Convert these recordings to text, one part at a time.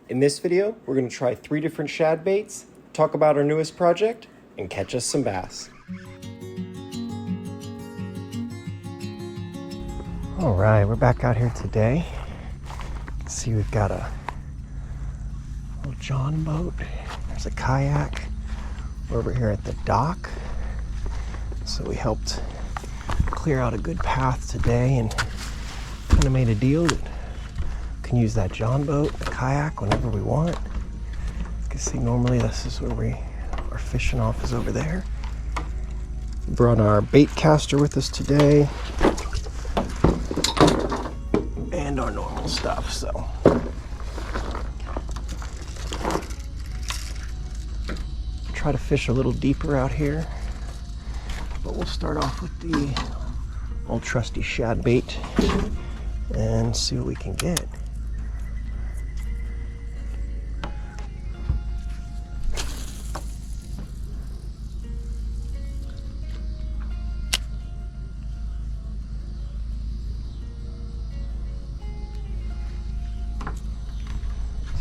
In this video, we're going to try 3 different shad baits, talk about our newest project, and catch us some bass. All right, we're back out here today. You can see we've got a little John boat. There's a kayak. We're over here at the dock. So we helped clear out a good path today and kind of made a deal that we can use that John boat, the kayak, whenever we want. You can see normally this is where we are fishing off, is over there. Brought our bait caster with us today and our normal stuff. So try to fish a little deeper out here, but we'll start off with the old trusty shad bait and see what we can get.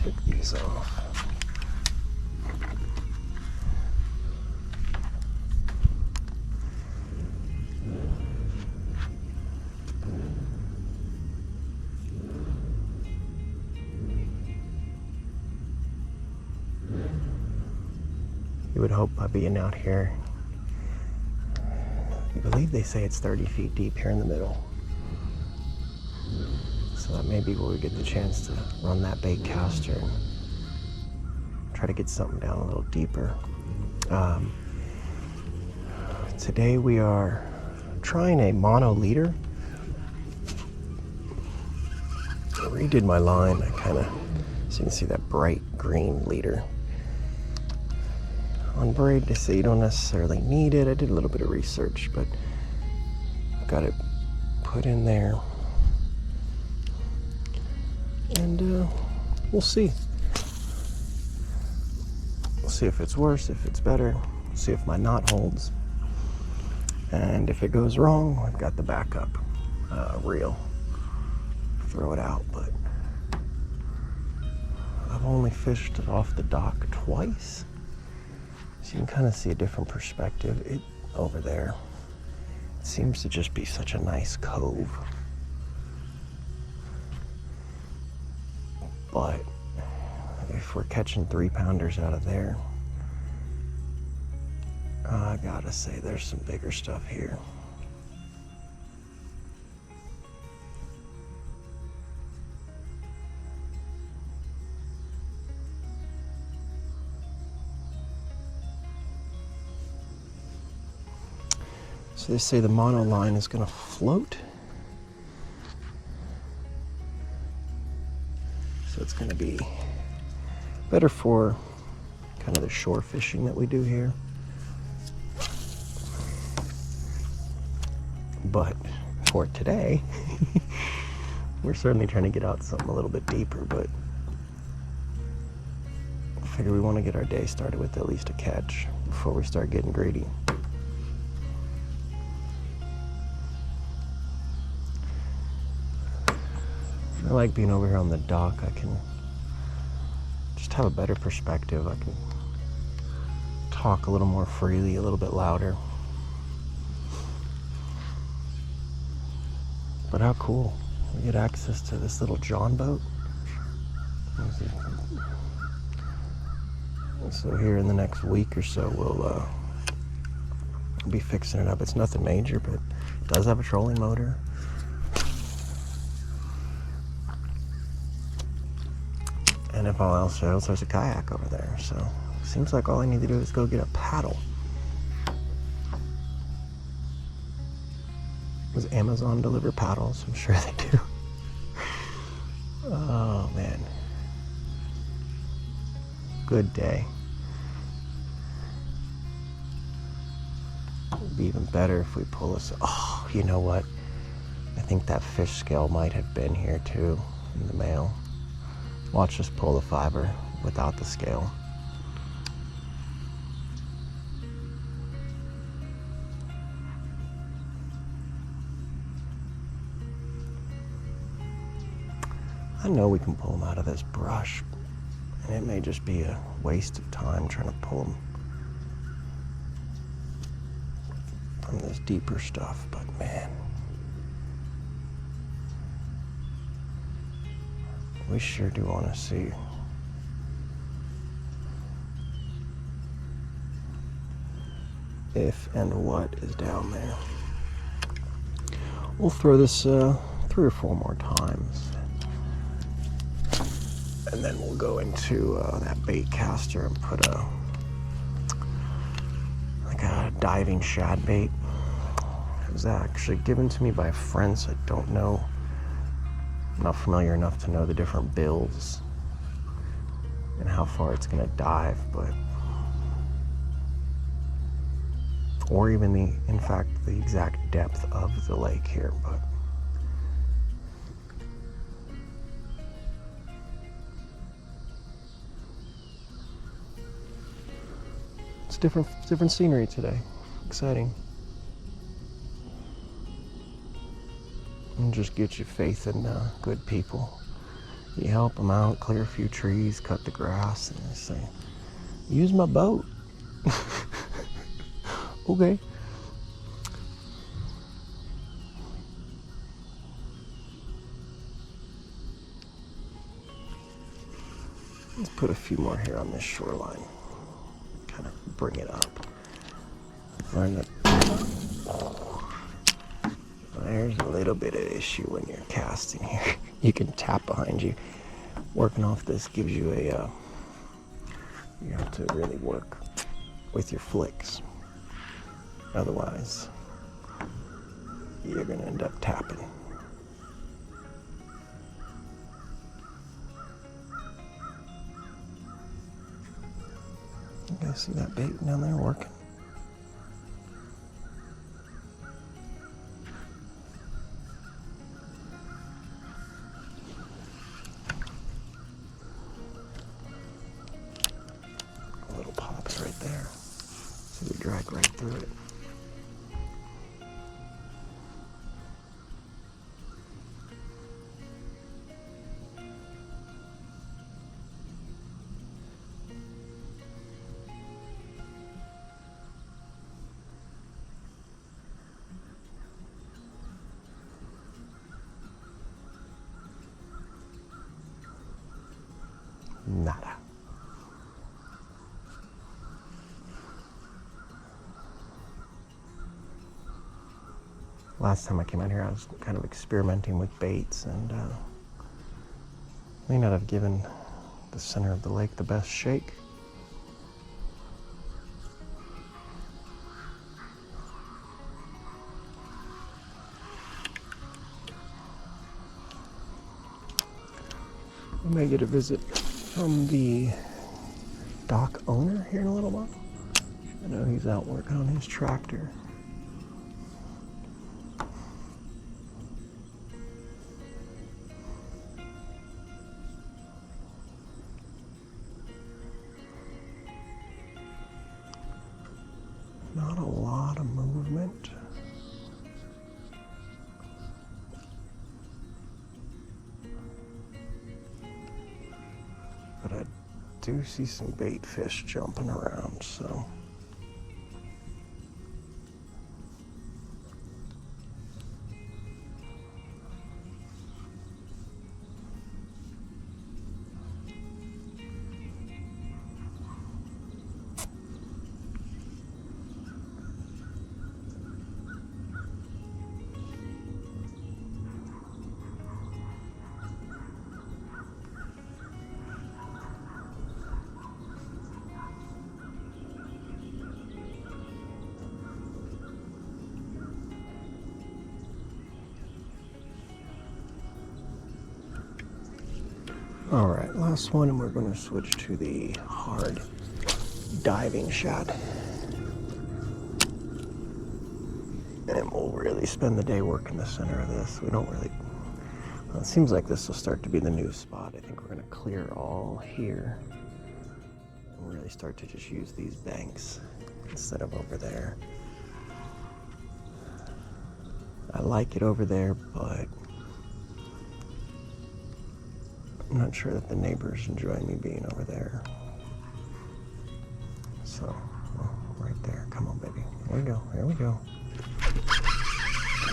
Take these off. You would hope by being out here, I believe they say it's 30 feet deep here in the middle. So that may be where we get the chance to run that bait caster and try to get something down a little deeper. Today we are trying a mono leader. I redid my line, so you can see that bright green leader. On braid, they say you don't necessarily need it. I did a little bit of research, but I've got it put in there. And we'll see. We'll see if it's worse, if it's better. We'll see if my knot holds. And if it goes wrong, I've got the backup reel. Throw it out, but I've only fished it off the dock twice. So you can kind of see a different perspective. Over there, it seems to just be such a nice cove. But if we're catching 3-pounders out of there, I gotta say there's some bigger stuff here. So they say the mono line is going to float. So it's going to be better for kind of the shore fishing that we do here. But for today, we're certainly trying to get out something a little bit deeper, but I figure we want to get our day started with at least a catch before we start getting greedy. I like being over here on the dock. I can just have a better perspective. I can talk a little more freely, a little bit louder. But how cool. We get access to this little John boat. So here in the next week or so, we'll be fixing it up. It's nothing major, but it does have a trolling motor. And if all else fails, there's a kayak over there. So it seems like all I need to do is go get a paddle. Does Amazon deliver paddles? I'm sure they do. Oh man. Good day. It'd be even better if we pull this. Oh, you know what? I think that fish scale might have been here too in the mail. Watch us pull the fiber without the scale. I know we can pull them out of this brush. And it may just be a waste of time trying to pull them from this deeper stuff, but man, we sure do want to see if and what is down there. We'll throw this 3 or 4 more times, and then we'll go into that bait caster and put a diving shad bait. It was actually given to me by friends. I don't know, I'm not familiar enough to know the different bills and how far it's going to dive, but or even in fact the exact depth of the lake here, but it's different scenery today. Exciting. And just get you faith in good people. You help them out, clear a few trees, cut the grass, and they say, use my boat. Okay. Let's put a few more here on this shoreline. Kind of bring it up. There's a little bit of issue when you're casting here. You can tap behind you. Working off this gives you you have to really work with your flicks. Otherwise, you're going to end up tapping. You guys see that bait down there working? A little pops right there. So we drag right through it. Nada. Last time I came out here, I was kind of experimenting with baits, and may not have given the center of the lake the best shake. We may get a visit from the dock owner here in a little while. I know he's out working on his tractor. Not a lot of movement. But I do see some bait fish jumping around, so. All right, last one, and we're going to switch to the hard diving shad. And we'll really spend the day working the center of this. We don't really, well, it seems like this will start to be the new spot. I think we're going to clear all here and really start to just use these banks instead of over there. I like it over there, but I'm not sure that the neighbors enjoy me being over there. So, well, right there. Come on, baby. Here we go. Here we go.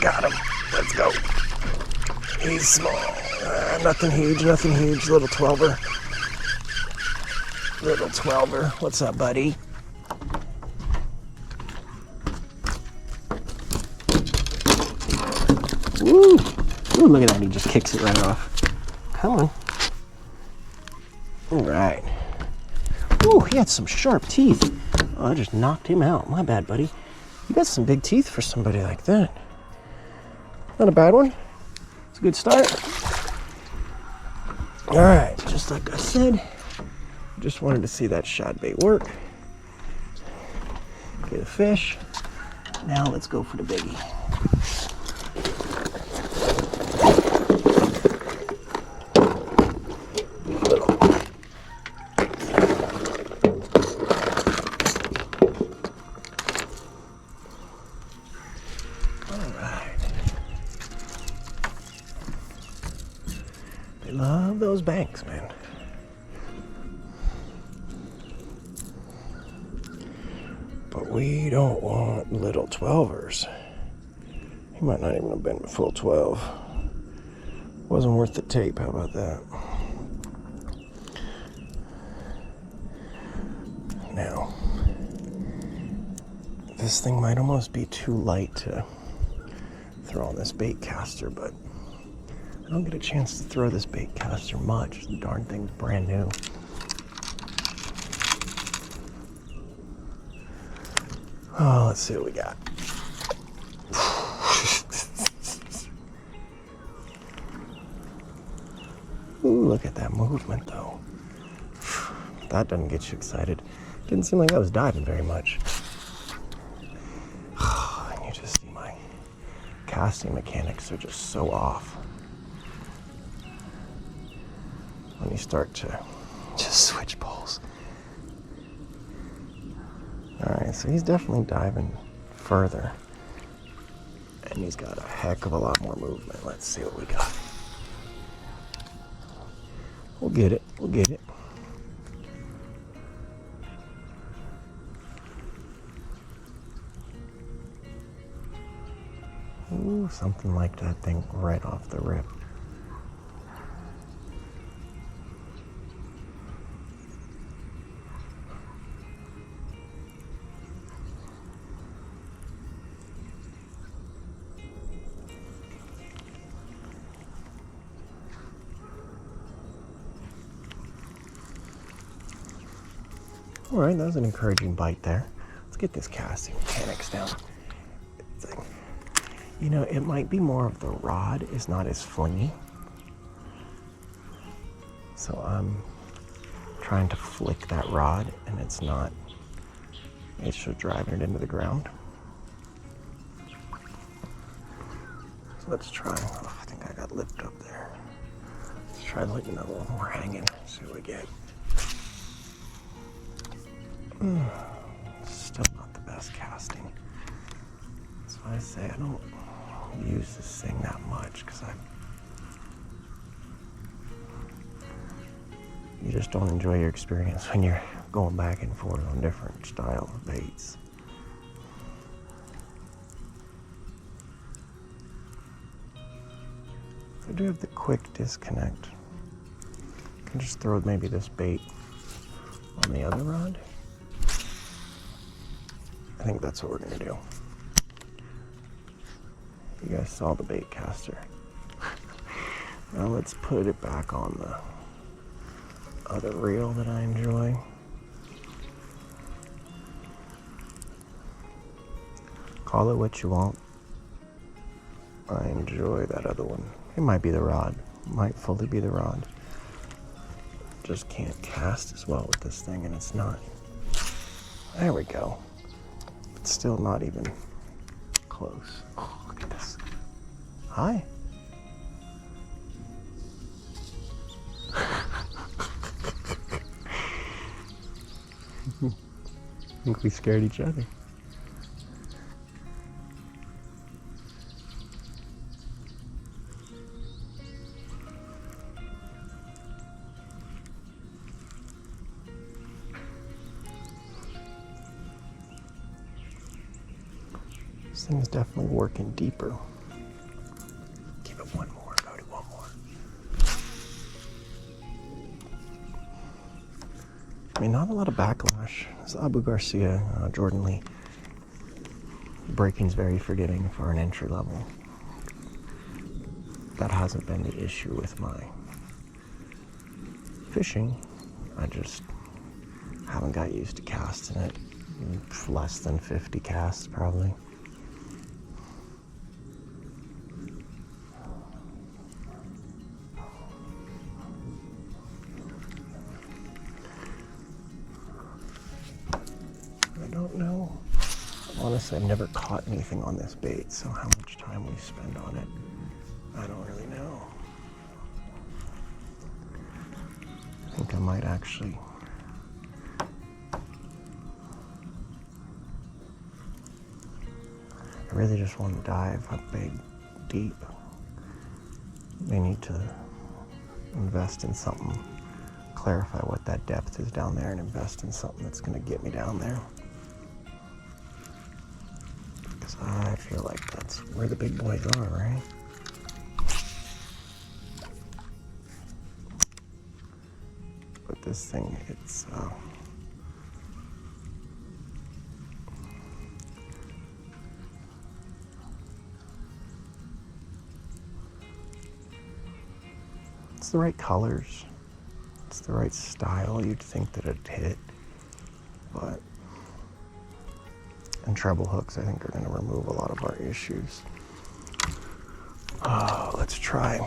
Got him. Let's go. He's small. Nothing huge, nothing huge. Little 12er. Little 12er. What's up, buddy? Woo! Ooh, look at that. He just kicks it right off. Come on. All right. Ooh, he had some sharp teeth. Oh, I just knocked him out. My bad, buddy. You got some big teeth for somebody like that. Not a bad one. It's a good start. All right, just like I said, just wanted to see that shad bait work. Get a fish. Now let's go for the biggie. Love those banks, man. But we don't want little 12ers. He might not even have been a full 12. Wasn't worth the tape, how about that? Now, this thing might almost be too light to throw on this bait caster, but I don't get a chance to throw this bait caster much. The darn thing's brand new. Oh, let's see what we got. Ooh, look at that movement, though. That doesn't get you excited. Didn't seem like I was diving very much. And you just see my casting mechanics are just so off. When you start to just switch poles. Alright, so he's definitely diving further. And he's got a heck of a lot more movement. Let's see what we got. We'll get it. We'll get it. Ooh, something like that thing right off the rip. All right, that was an encouraging bite there. Let's get this casting mechanics down. You know, it might be more of the rod is not as flingy. So I'm trying to flick that rod and it's just driving it into the ground. So let's try, oh, I think I got lipped up there. Let's try letting another one more hanging, see what we get. Still not the best casting. That's why I say I don't use this thing that much because you just don't enjoy your experience when you're going back and forth on different style of baits. I do have the quick disconnect. I can just throw maybe this bait on the other rod. I think that's what we're gonna do. You guys saw the bait caster. Now let's put it back on the other reel that I enjoy. Call it what you want. I enjoy that other one. It might be the rod. Might fully be the rod. Just can't cast as well with this thing, and it's not. There we go. It's still not even close. Oh, look at this. Hi. I think we scared each other. This thing's definitely working deeper. Give it one more, go to one more. I mean, not a lot of backlash. This Abu Garcia, Jordan Lee. Breaking's very forgiving for an entry level. That hasn't been the issue with my fishing. I just haven't got used to casting it. Less than 50 casts, probably. I don't know. Honestly, I've never caught anything on this bait, so how much time we spend on it, I don't really know. I think I might actually I really just want to dive up big, deep. May need to invest in something, clarify what that depth is down there, and invest in something that's going to get me down there. Because I feel like that's where the big boys are, right? But this thing, it's the right colors. It's the right style. You'd think that it'd hit, but and treble hooks, I think, are going to remove a lot of our issues. Let's try.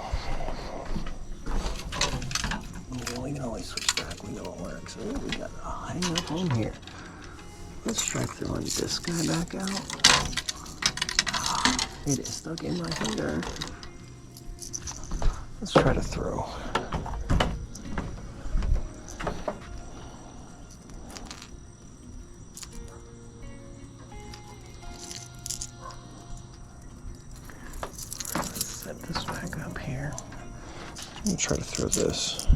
We can always switch back. We know it works. Oh, we got a hang up on here. Let's try throwing this guy back out. It is stuck in my finger. Let's try to throw. Let's set this back up here. I'm gonna try to throw this.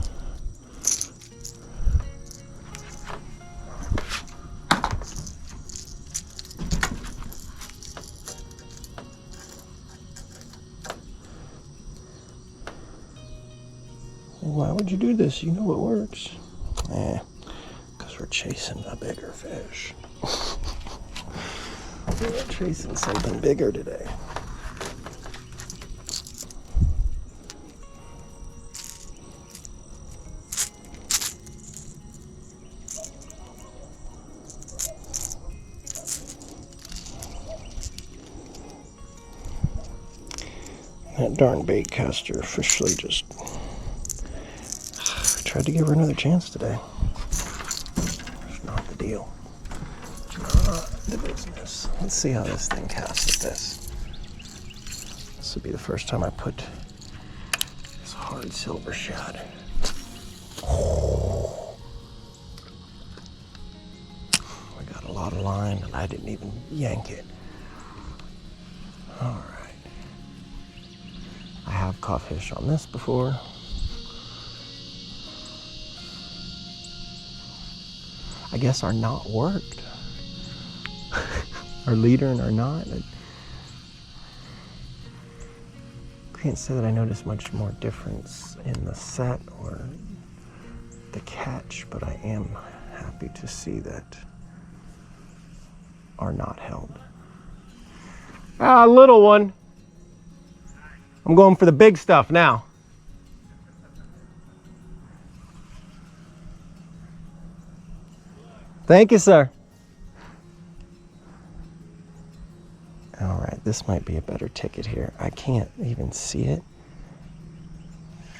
Why would you do this? You know it works. Because we're chasing a bigger fish. We're chasing something bigger today. That darn bait caster officially just tried to give her another chance today. It's not the deal. Not the business. Let's see how this thing casts at this. This will be the first time I put this hard silver shad. Oh. I got a lot of line and I didn't even yank it. All right. I have caught fish on this before. I guess our knot worked. Our leader and our knot. I can't say that I noticed much more difference in the set or the catch, but I am happy to see that our knot held. Little one. I'm going for the big stuff now. Thank you, sir. All right, this might be a better ticket here. I can't even see it.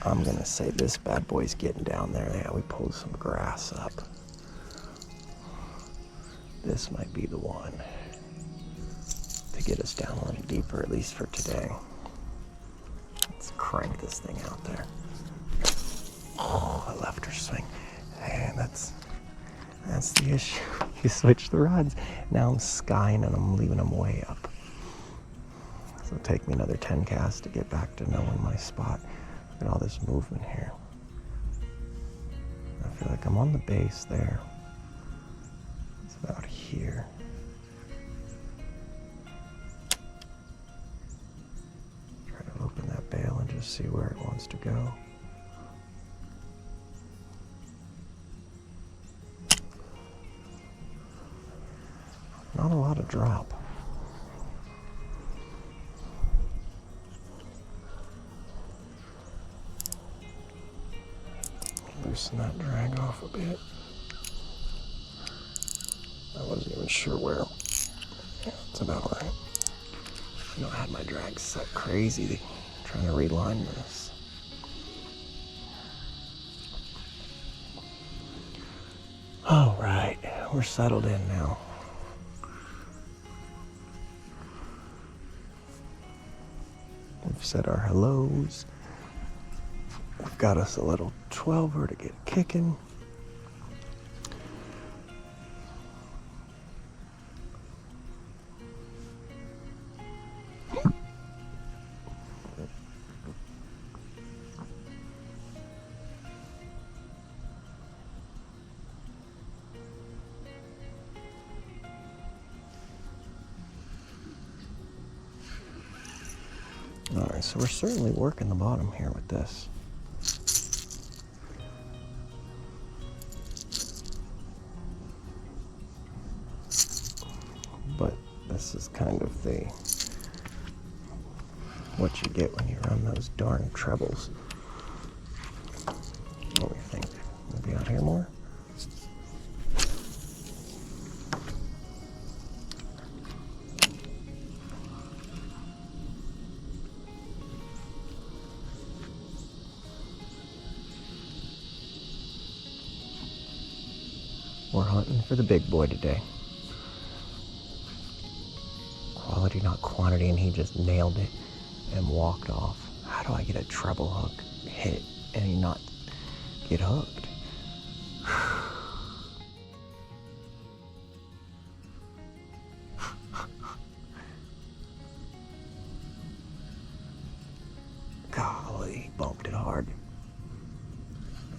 I'm gonna say this bad boy's getting down there. Yeah, we pulled some grass up. This might be the one to get us down a little deeper, at least for today. Let's crank this thing out there. Oh, I left her swing. And that's the issue. You switch the rods. Now I'm skying and I'm leaving them way up. So it'll take me another 10 casts to get back to knowing my spot. Look at all this movement here. I feel like I'm on the base there. It's about here. just see where it wants to go. Not a lot of drop. Loosen that drag off a bit. I wasn't even sure where. Yeah, it's about right. I know I had my drag set crazy trying to reline this. All right, we're settled in now. We've said our hellos. We've got us a little 12er to get kicking. All right, so we're certainly working the bottom here with this. But this is kind of what you get when you run those darn trebles. What do you think? Maybe out here more? We're hunting for the big boy today. Quality, not quantity, and he just nailed it and walked off. How do I get a treble hook hit and he not get hooked? Golly, he bumped it hard.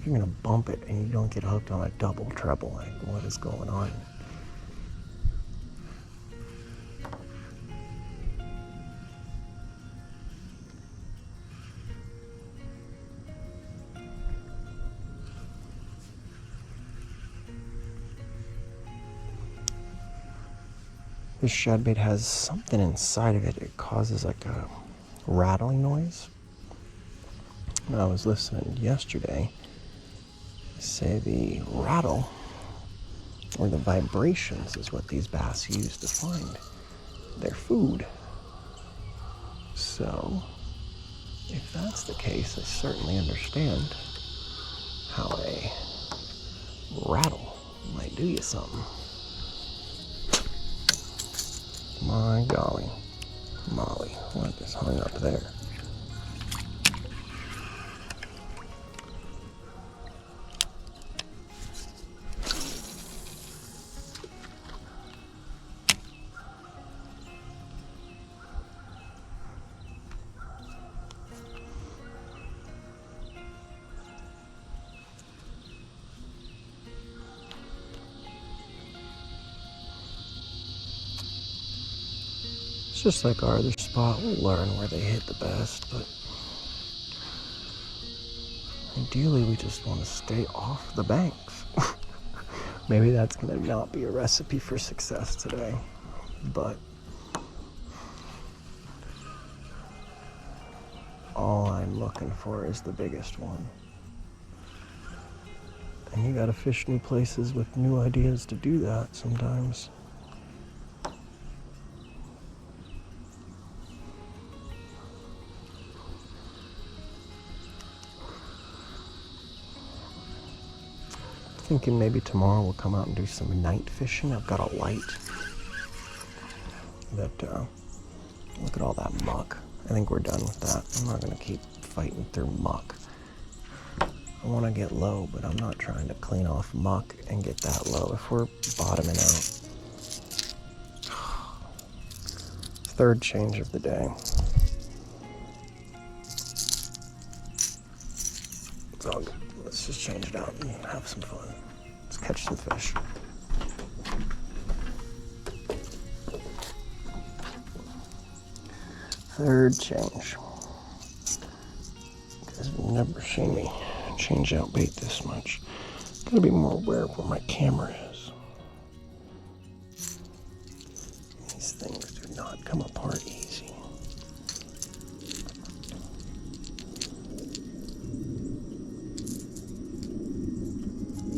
If you're gonna bump it and you don't get hooked on a double treble, like what is going on? This shad bait has something inside of it. It causes like a rattling noise. And I was listening yesterday. Say the rattle or the vibrations is what these bass use to find their food. So, if that's the case, I certainly understand how a rattle might do you something. My golly, Molly, what is hung up there? Just like our other spot, we'll learn where they hit the best, but ideally we just want to stay off the banks. Maybe that's going to not be a recipe for success today, but all I'm looking for is the biggest one. And you got to fish new places with new ideas to do that sometimes. Thinking maybe tomorrow we'll come out and do some night fishing. I've got a light that, look at all that muck. I think we're done with that. I'm not going to keep fighting through muck. I want to get low, but I'm not trying to clean off muck and get that low if we're bottoming out. Third change of the day. It's all good. Let's just change it out and have some fun. Let's catch some fish. Third change. never seen me change out bait this much. Gotta be more aware of where my camera is. These things do not come apart easy.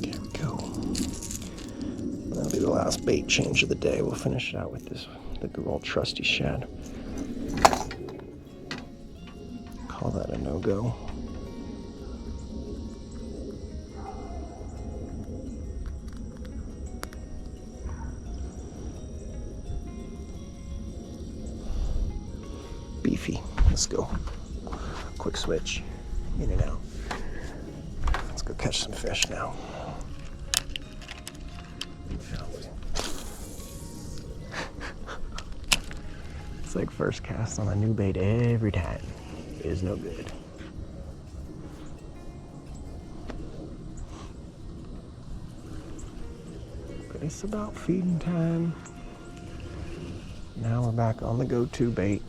There we go. That'll be the last bait change of the day. We'll finish it out with this, the good old trusty shad. Call that a no-go. Beefy. Let's go. Quick switch. In and out. Let's go catch some fish now. It's like first cast on a new bait every time. It is no good. But it's about feeding time. Now we're back on the go-to bait.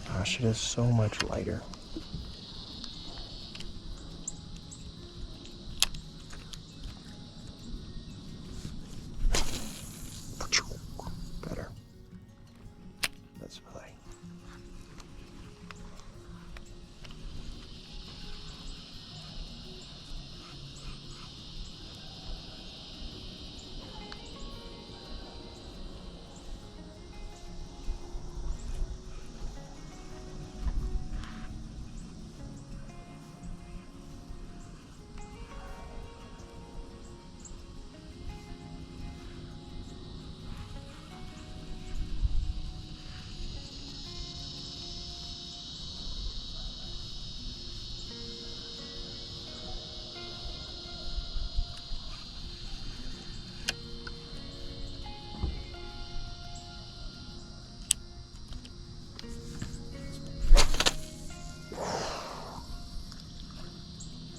Gosh, it is so much lighter. Better. Let's play.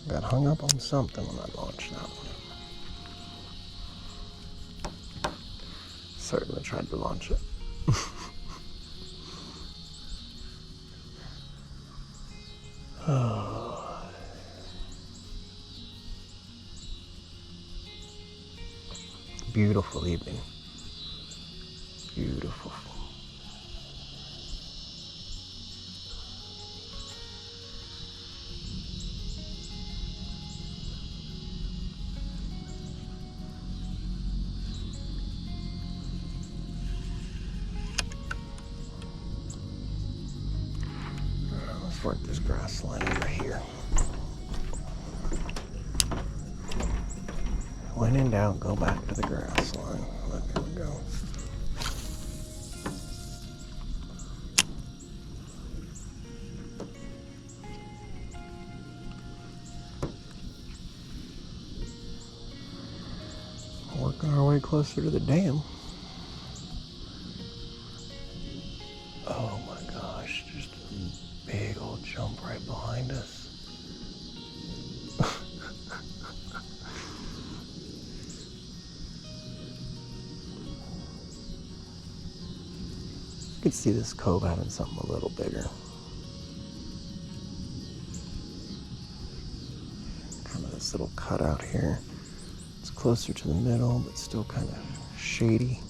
Got hung up on something when I launched that one. Certainly tried to launch it. Oh. Beautiful evening. Beautiful. Work this grass line over here. When in doubt, go back to the grass line. There we go. Working our way closer to the dam. Oh my gosh, just a big old jump right behind us. You could see this cove having something a little bigger. Kind of this little cutout here. It's closer to the middle, but still kind of shady.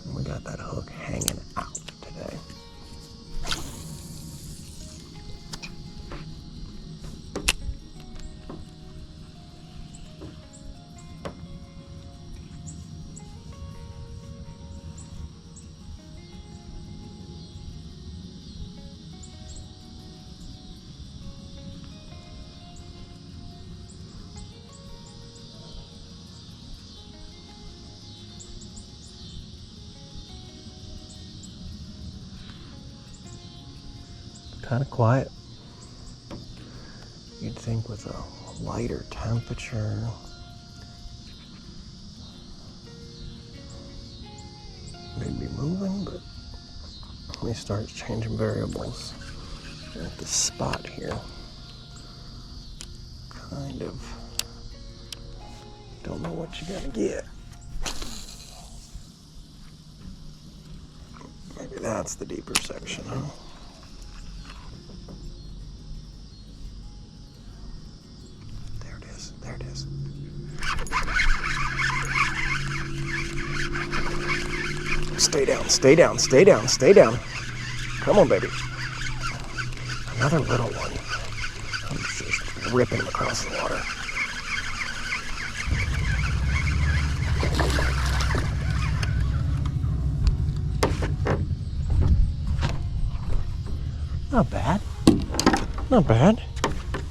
And we got that hook hanging out today. Kind of quiet. You'd think with a lighter temperature, they'd be moving, but let me start changing variables at the spot here. Kind of don't know what you're gonna get. Maybe that's the deeper section, huh? There it is, there it is. Stay down, stay down, stay down, stay down. Come on, baby. Another little one. I'm just ripping him across the water. Not bad. Not bad.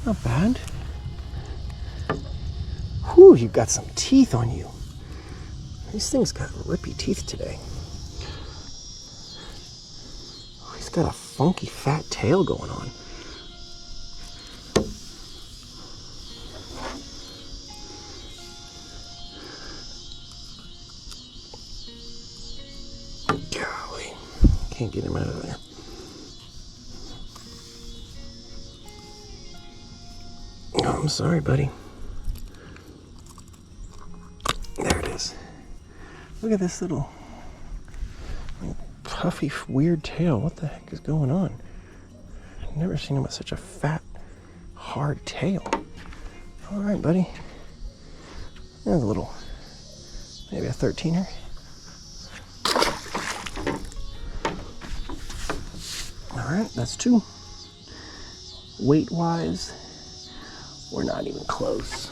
Not bad. Whew, you've got some teeth on you. These things got rippy teeth today. Oh, he's got a funky fat tail going on. Golly, can't get him out of there. Oh, I'm sorry, buddy. There it is. Look at this little puffy, weird tail. What the heck is going on? I've never seen him with such a fat, hard tail. All right, buddy. There's a little, maybe a 13er. All right, that's 2. Weight-wise, we're not even close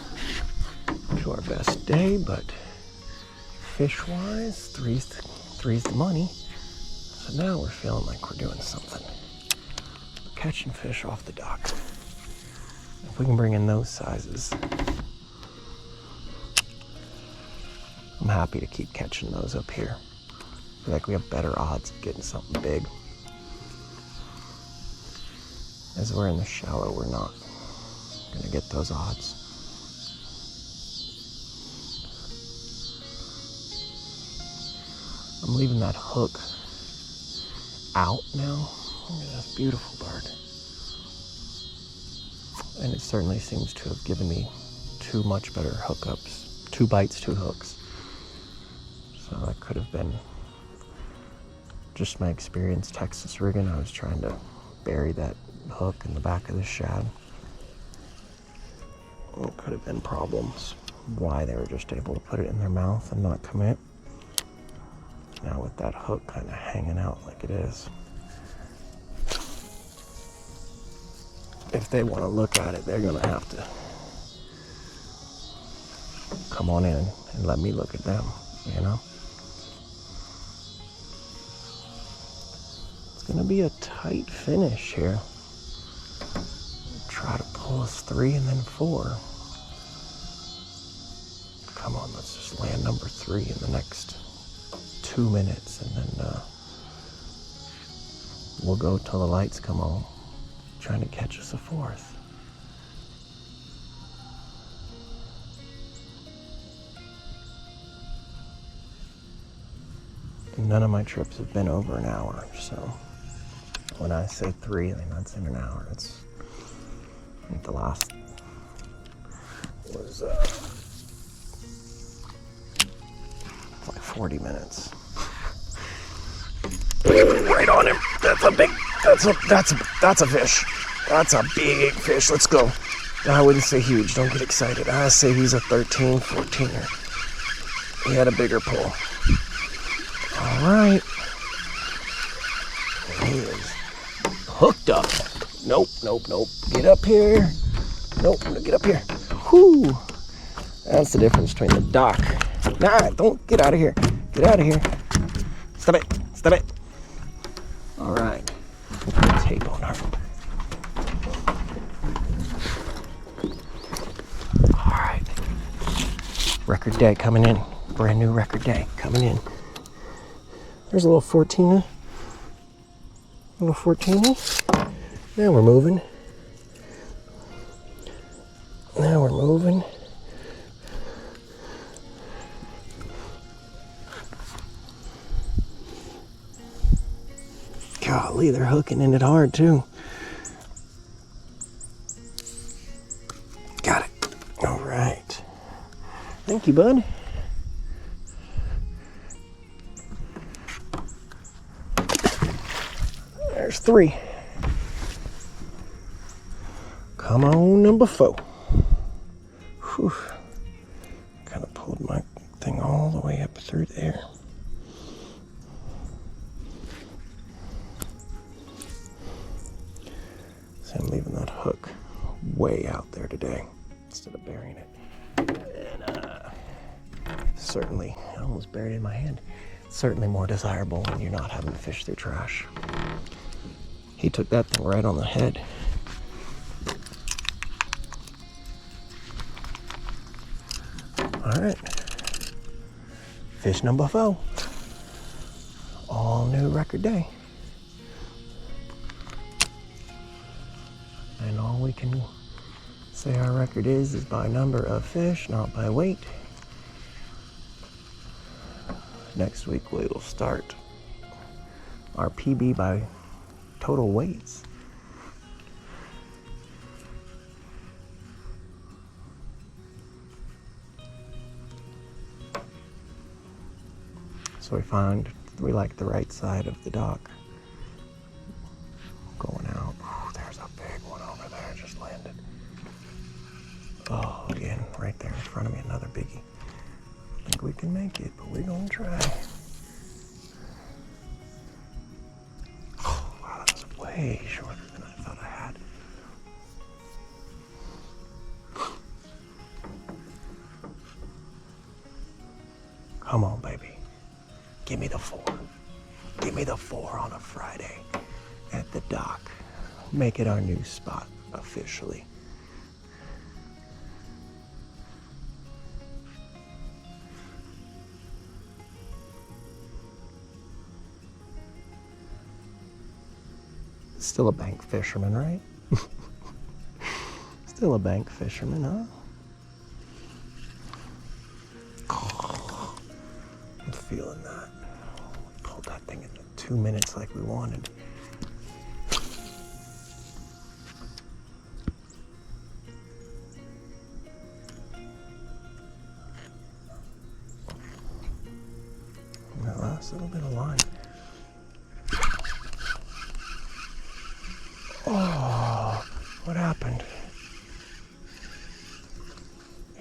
to our best day, but fish-wise, three's the money. So now we're feeling like we're doing something. We're catching fish off the dock. If we can bring in those sizes, I'm happy to keep catching those up here. I feel like we have better odds of getting something big. As we're in the shallow, we're not gonna get those odds. I'm leaving that hook out now. Look at this beautiful bird. And it certainly seems to have given me 2 much better hookups. 2 bites, 2 hooks. So that could have been just my experience Texas rigging. I was trying to bury that hook in the back of the shad. It could have been problems why they were just able to put it in their mouth and not commit. Now with that hook kind of hanging out like it is, if they want to look at it, they're going to have to come on in and let me look at them, you know? It's going to be a tight finish here. Try to pull us 3 and then 4. Come on, let's just land number 3 in the next 2 minutes, and then we'll go till the lights come on, trying to catch us a 4th. None of my trips have been over an hour, so when I say 3, then that's in an hour. It's, I think the last was like 40 minutes. Right on him. That's a fish. That's a big fish. Let's go. I wouldn't say huge. Don't get excited. I say he's a 13, 14er. He had a bigger pull. All right. He is hooked up. Nope. Get up here. Nope, get up here. Whoo. That's the difference between the dock. Nah, don't get out of here. Get out of here. Stop it. All right. Put tape on her. All right. Record day coming in. Brand new record day coming in. There's a little 14er. Little 14er. Now we're moving. Golly, they're hooking in it hard too. Got it. All right. Thank you, bud. There's 3. Come on, number 4. Whew. Kind of pulled my thing all the way up through there. So I'm leaving that hook way out there today instead of burying it. And certainly, I almost buried it in my hand. Certainly more desirable when you're not having to fish through trash. He took that thing right on the head. All right, fish number 4. All new record day. And all we can say our record is by number of fish, not by weight. Next week we will start our PB by total weights. So we like the right side of the dock. Going out. Ooh, there's a big one over there, just landed. Oh, again, right there in front of me, another biggie. I think we can make it, but we're gonna try. Oh, wow, that was way shorter than I thought I had. Come on, baby. Give me the 4. Give me the 4 on a Friday at the dock. Make it our new spot officially. Still a bank fisherman, right? Still a bank fisherman, huh? I'm feeling that. Pulled that thing in 2 minutes like we wanted. And that last little bit of line. Oh, what happened?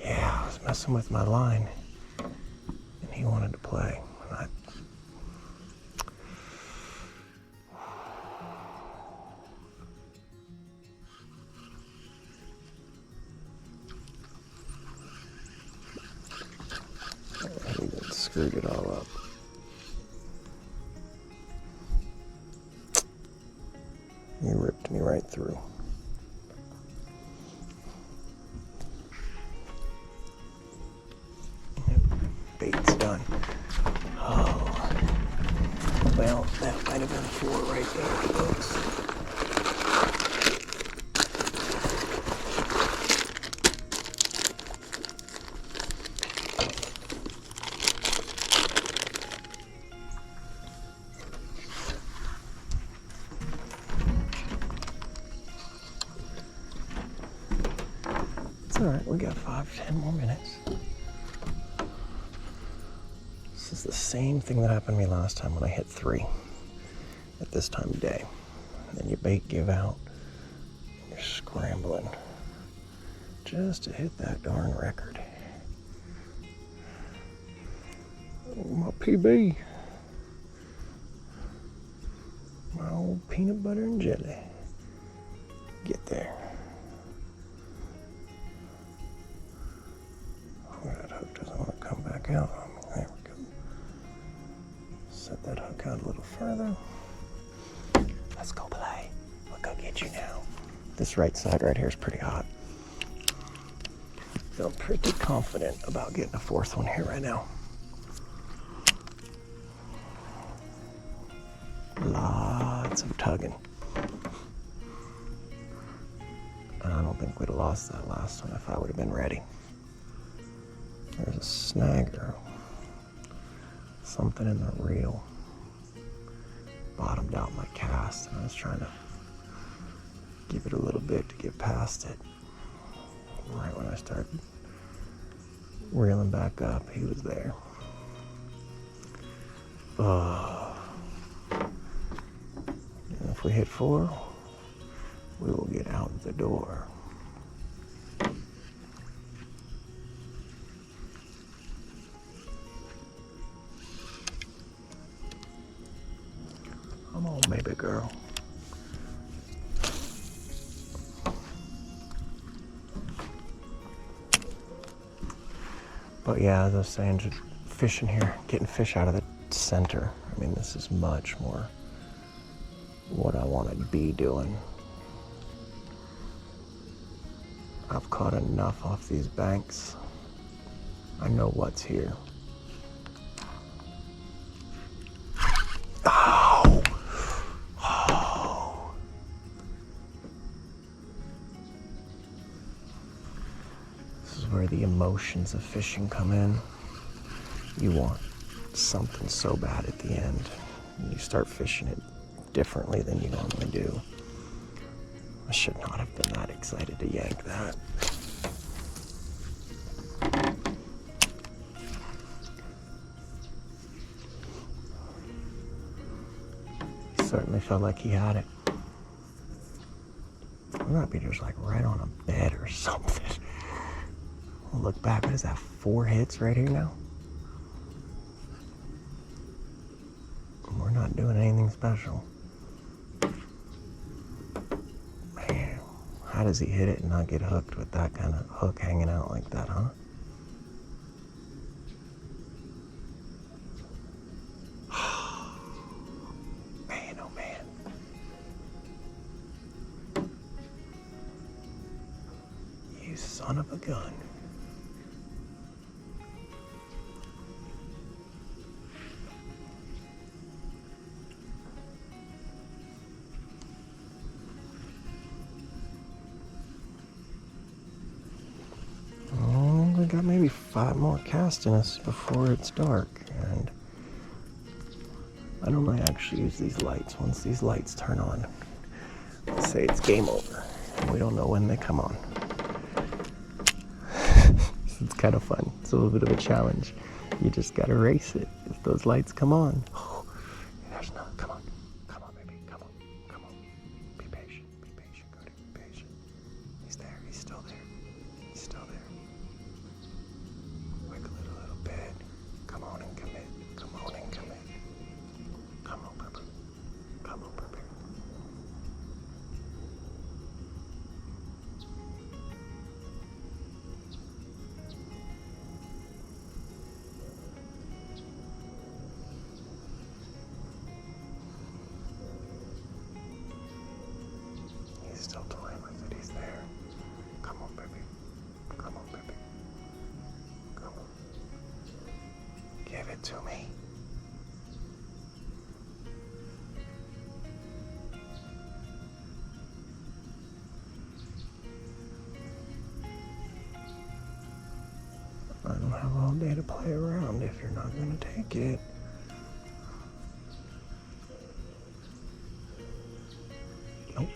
Yeah, I was messing with my line. And he wanted to play. And I even screwed it all up. He ripped me right through. Bait's done. Oh, well, that might have been 4 right there, folks. It's all right, we got 5-10 more minutes. This is the same thing that happened to me last time when I hit 3 at this time of day. And then your bait give out, and you're scrambling just to hit that darn record. Oh, my PB. My old peanut butter and jelly. Get there. Oh, that hook doesn't want to come back out on me. There we go. Set that hook out a little further. Let's go play. We'll go get you now. This right side right here is pretty hot. Feel pretty confident about getting a 4th one here right now. Lots of tugging. I don't think we'd have lost that last one if I would have been ready. There's a snag or something in the reel. bottomed out my cast, and I was trying to give it a little bit to get past it. Right when I started reeling back up, he was there. And if we hit 4, we will get out the door. Come on, baby girl. But yeah, as I was saying, just fishing here, getting fish out of the center. I mean, this is much more what I want to be doing. I've caught enough off these banks. I know what's here. Oh! Oh! This is where the emotions of fishing come in. You want something so bad at the end. You start fishing it differently than you normally do. I should not have been that excited to yank that. He certainly felt like he had it. It might be just like right on a bed or something. I'll look back, what is that, 4 hits right here now? We're not doing anything special. Man, how does he hit it and not get hooked with that kind of hook hanging out like that, huh? Man, oh man. You son of a gun. We got maybe 5 more casts in us before it's dark, and I don't actually use these lights. Once these lights turn on, let's say it's game over, and we don't know when they come on. It's kind of fun. It's a little bit of a challenge. You just gotta race it. If those lights come on, there's not. Come on, baby, come on. Be patient, Cody, be patient. He's there. He's still there. Wiggle it a little bit. Come on and commit. Come on, Pepper. He's still toying with it. He's there. Come on, baby. Come on. Give it to me. I don't have all day to play around if you're not going to take it. Nope.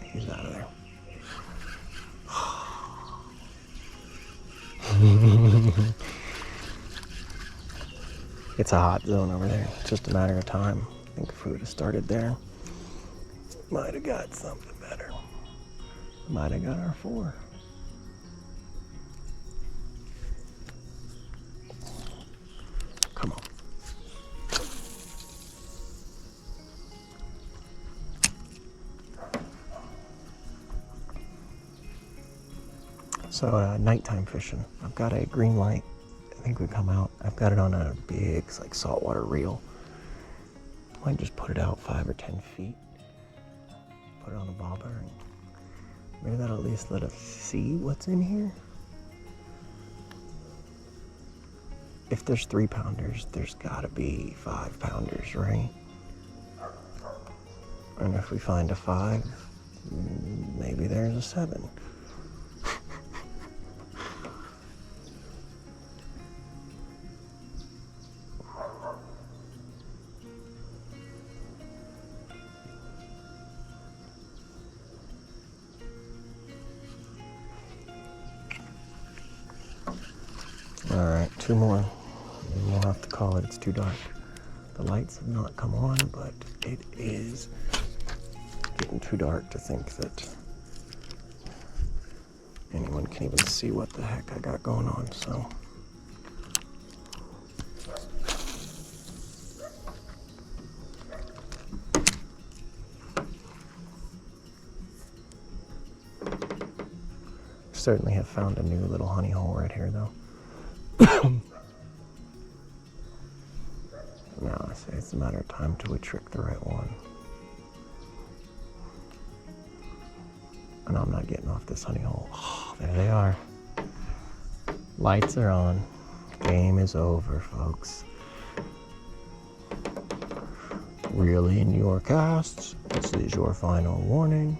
He's out of there. It's a hot zone over there. It's just a matter of time. I think if we would have started there, might have got something better. Might have got our 4. Come on. So nighttime fishing. I've got a green light. I think we come out. I've got it on a big like saltwater reel. Might just put it out 5 or 10 feet. Put it on a bobber, and maybe that'll at least let us see what's in here. If there's 3-pounders, there's gotta be 5-pounders, right? And if we find a 5, maybe there's a 7. 2 more. And we'll have to call it. It's too dark. The lights have not come on, but it is getting too dark to think that anyone can even see what the heck I got going on, so. Certainly have found a new little honey hole right here, though. Now I say it's a matter of time till we trick the right one. And I'm not getting off this honey hole. Oh, there they are. Lights are on. Game is over, folks. Really, in your casts, this is your final warning.